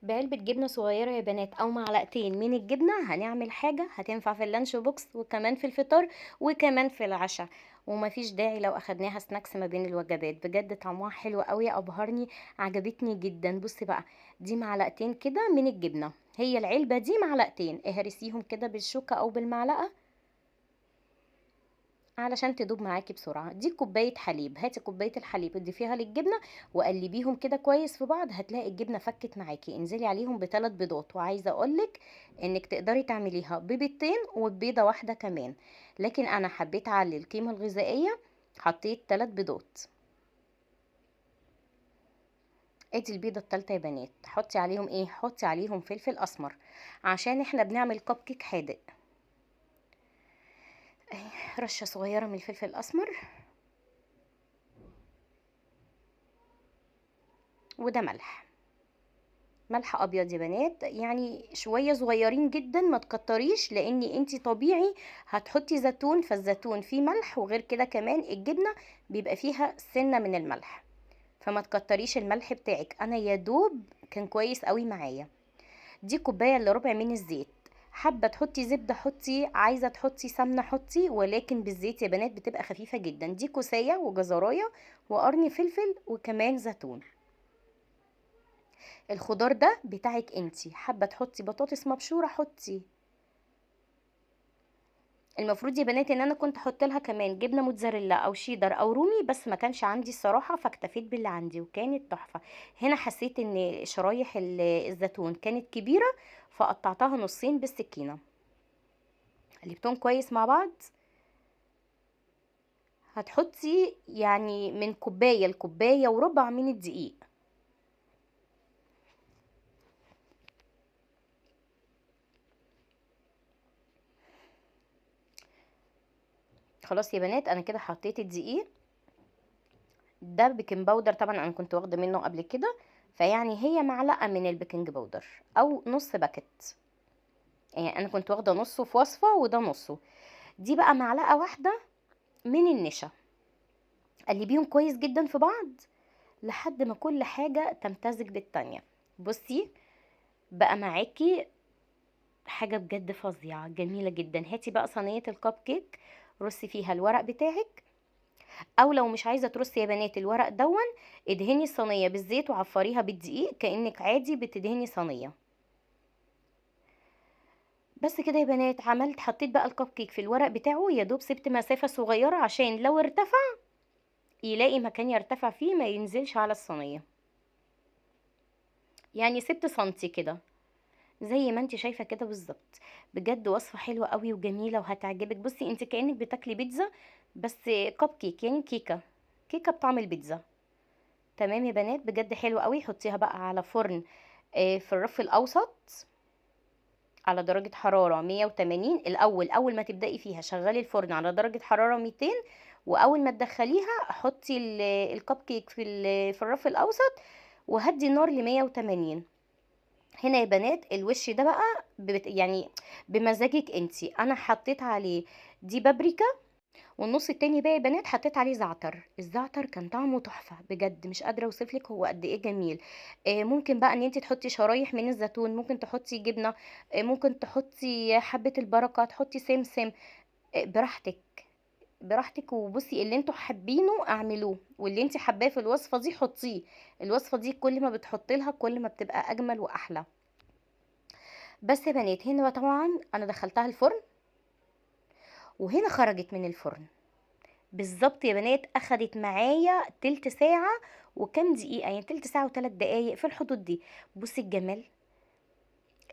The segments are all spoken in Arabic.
بعلبة جبنة صغيرة يا بنات أو معلقتين من الجبنة هنعمل حاجة هتنفع في اللانش بوكس وكمان في الفطار وكمان في العشاء. ومفيش داعي لو أخدناها سناكس ما بين الوجبات، بجد طعمها حلو قوي، أبهرني، عجبتني جدا. بصي بقى، دي معلقتين كده من الجبنة، هي العلبة دي معلقتين، اهرسيهم كده بالشوكة أو بالمعلقة علشان تدوب معاكي بسرعه. دي كوبايه حليب، هاتي كوبايه الحليب اضيفيها للجبنه وقلبيهم كده كويس في بعض، هتلاقي الجبنه فكت معاكي. انزلي عليهم بثلاث بيضات، وعايزه اقولك انك تقدري تعمليها ببيضتين وبيضه واحده كمان، لكن انا حبيت اعلي القيمه الغذائيه، حطيت ثلاث بيضات. ادي البيضه التالتة يا بنات، حطي عليهم ايه؟ حطي عليهم فلفل اسمر عشان احنا بنعمل كب كيك حادق. رشه صغيره من الفلفل الاسمر، وده ملح، ملح ابيض يا بنات، يعني شويه صغيرين جدا، ما تكتريش، لان انتي طبيعي هتحطي زيتون، فالزيتون فيه ملح، وغير كده كمان الجبنه بيبقى فيها سنه من الملح، فما تكتريش الملح بتاعك. انا يا دوب كان كويس قوي معايا. دي كوبايه الا ربع من الزيت، حابه تحطي زبده حطي، عايزه تحطي سمنه حطي، ولكن بالزيت يا بنات بتبقى خفيفه جدا. دي كوسيه وجزرايه وقرن فلفل وكمان زيتون. الخضار ده بتاعك انتي، حابه تحطي بطاطس مبشوره حطي. المفروض يا بنات ان انا كنت احط لها كمان جبنه موتزاريلا او شيدر او رومي، بس ما كانش عندي الصراحه، فاكتفيت باللي عندي وكانت تحفه. هنا حسيت ان شرايح الزيتون كانت كبيره، فقطعتها نصين بالسكينه. قلبتهم كويس مع بعض. هتحطي يعني من كوبايه لكوبايه وربع من الدقيق. خلاص يا بنات، انا كده حطيت الدقيق. ده بيكنج باودر طبعا، انا كنت واخده منه قبل كده، فيعني هي معلقه من البيكنج باودر او نص باكت، يعني انا كنت واخده نصه في وصفه وده نصه. دي بقى معلقه واحده من النشا. قلبيهم كويس جدا في بعض لحد ما كل حاجه تمتزج بالتانية. بصي بقى معاكي حاجه بجد فظيعه جميله جدا. هاتي بقى صينيه الكب كيك، رصي فيها الورق بتاعك، او لو مش عايزه ترصي يا بنات الورق دون، ادهني الصينيه بالزيت وعفريها بالدقيق كانك عادي بتدهني صينيه. بس كده يا بنات، عملت حطيت بقى الكب كيك في الورق بتاعه، يا دوب سبت مسافه صغيره عشان لو ارتفع يلاقي مكان يرتفع فيه ما ينزلش على الصينيه، يعني سبت سنتي كده زي ما انت شايفه كده بالظبط. بجد وصفه حلوه قوي وجميله وهتعجبك. بصي انت كانك بتاكلي بيتزا بس كب كيك، يعني كيكه، كيكه بطعم البيتزا. تمام يا بنات، بجد حلو قوي. حطيها بقى على فرن في الرف الاوسط على درجة حرارة 180. الأول أول ما تبدأي فيها شغلي الفرن على درجة حرارة 200، وأول ما تدخليها حطي الكب كيك في الرف الأوسط وهدي النار ل 180. هنا يا بنات الوش ده بقى يعني بمزاجك انتي. انا حطيت عليه دي بابريكا، والنص التاني بقى يا بنات حطيت عليه زعتر. الزعتر كان طعمه تحفه بجد، مش قادره اوصفلك هو قد ايه جميل. ممكن بقى ان انت تحطي شرايح من الزيتون، ممكن تحطي جبنه، ممكن تحطي حبه البركه، تحطي سمسم، براحتك، براحتك. وبصي اللي انتوا حابينه اعملوه، واللي انت حباه في الوصفه دي حطيه. الوصفه دي كل ما بتحطي لها كل ما بتبقى اجمل واحلى. بس يا بنات هنا بقى طبعا انا دخلتها الفرن، وهنا خرجت من الفرن بالظبط يا بنات، اخدت معايا تلت ساعة وكام دقيقة، يعني تلت ساعة وثلاث دقايق في الحدود دي. بصي الجمال،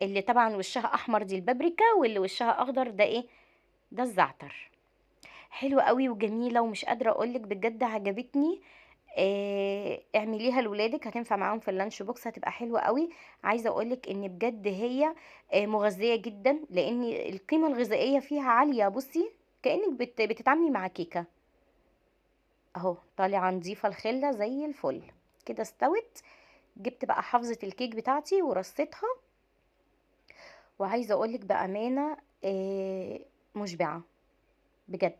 اللي طبعا وشها احمر دي البابريكا، واللي وشها اخضر ده ايه؟ ده الزعتر. حلوة قوي وجميلة ومش قادرة اقولك بجد عجبتني. اعمليها لولادك، هتنفع معاهم في اللانش بوكس، هتبقى حلوة قوي. عايزة اقولك ان بجد هي مغذية جدا، لان القيمة الغذائية فيها عالية. بصي كأنك بتتعاملي مع كيكة. اهو طالعه نضيفه الخله زي الفل. كده استوت. جبت بقى حافظه الكيك بتاعتي ورصيتها، وعايزه اقولك بامانه مشبعه بجد.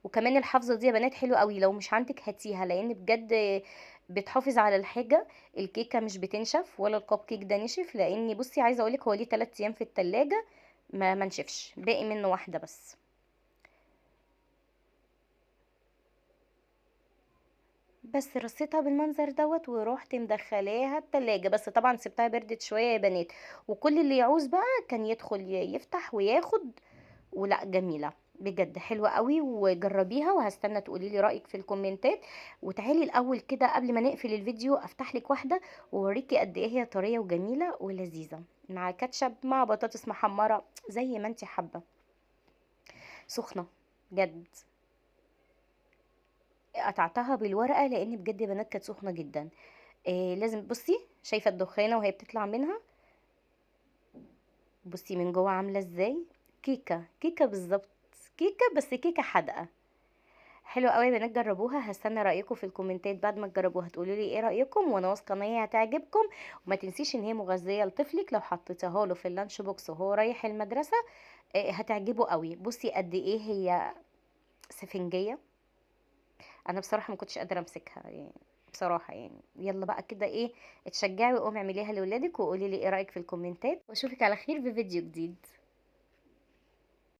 وكمان الحافظة دي يا بنات حلوة قوي، لو مش عندك هاتيها، لان بجد بتحافظ على الحاجة. الكيكة مش بتنشف ولا الكب كيك ده نشف، لاني بصي عايزة اقولك هو ليه 3 ايام في التلاجة ما نشفش، باقي منه واحدة بس. بس رصيتها بالمنظر دوت ورحت مدخلاها التلاجة، بس طبعا سبتها بردت شوية يا بنات. وكل اللي يعوز بقى كان يدخل يفتح وياخد. ولا جميلة بجد حلوة قوي، وجربيها وهستنى تقولي لي رأيك في الكومنتات. وتعالي الأول كده قبل ما نقفل الفيديو افتح لك واحدة واوريكي قد ايه هي طرية وجميلة ولذيذة، مع كاتشب مع بطاطس محمرة زي ما انت حابة. سخنة بجد. قطعتها بالورقة لان بجد يا بنات كانت سخنة جدا. إيه لازم بصي، شايفة الدخانة وهي بتطلع منها؟ بصي من جوه عاملة ازاي. كيكة كيكة بالظبط. كيكة بس كيكة حادقة. حلوة قوي يا بنات، جربوها. هستنى رأيكم في الكومنتات بعد ما تجربوها تقولوا لي ايه رأيكم، وانا واثقة ان هي هتعجبكم. وما تنسيش ان هي مغذية لطفلك، لو حطيتها له في اللانش بوكس وهو رايح المدرسة هتعجبه قوي. بصي قد ايه هي سفنجية. انا بصراحة ما كنتش قادرة امسكها يعني، بصراحة يعني. يلا بقى كده ايه، اتشجعي وقومي اعمليها لولادك وقولي لي ايه رأيك في الكومنتات، واشوفك على خير في فيديو جديد.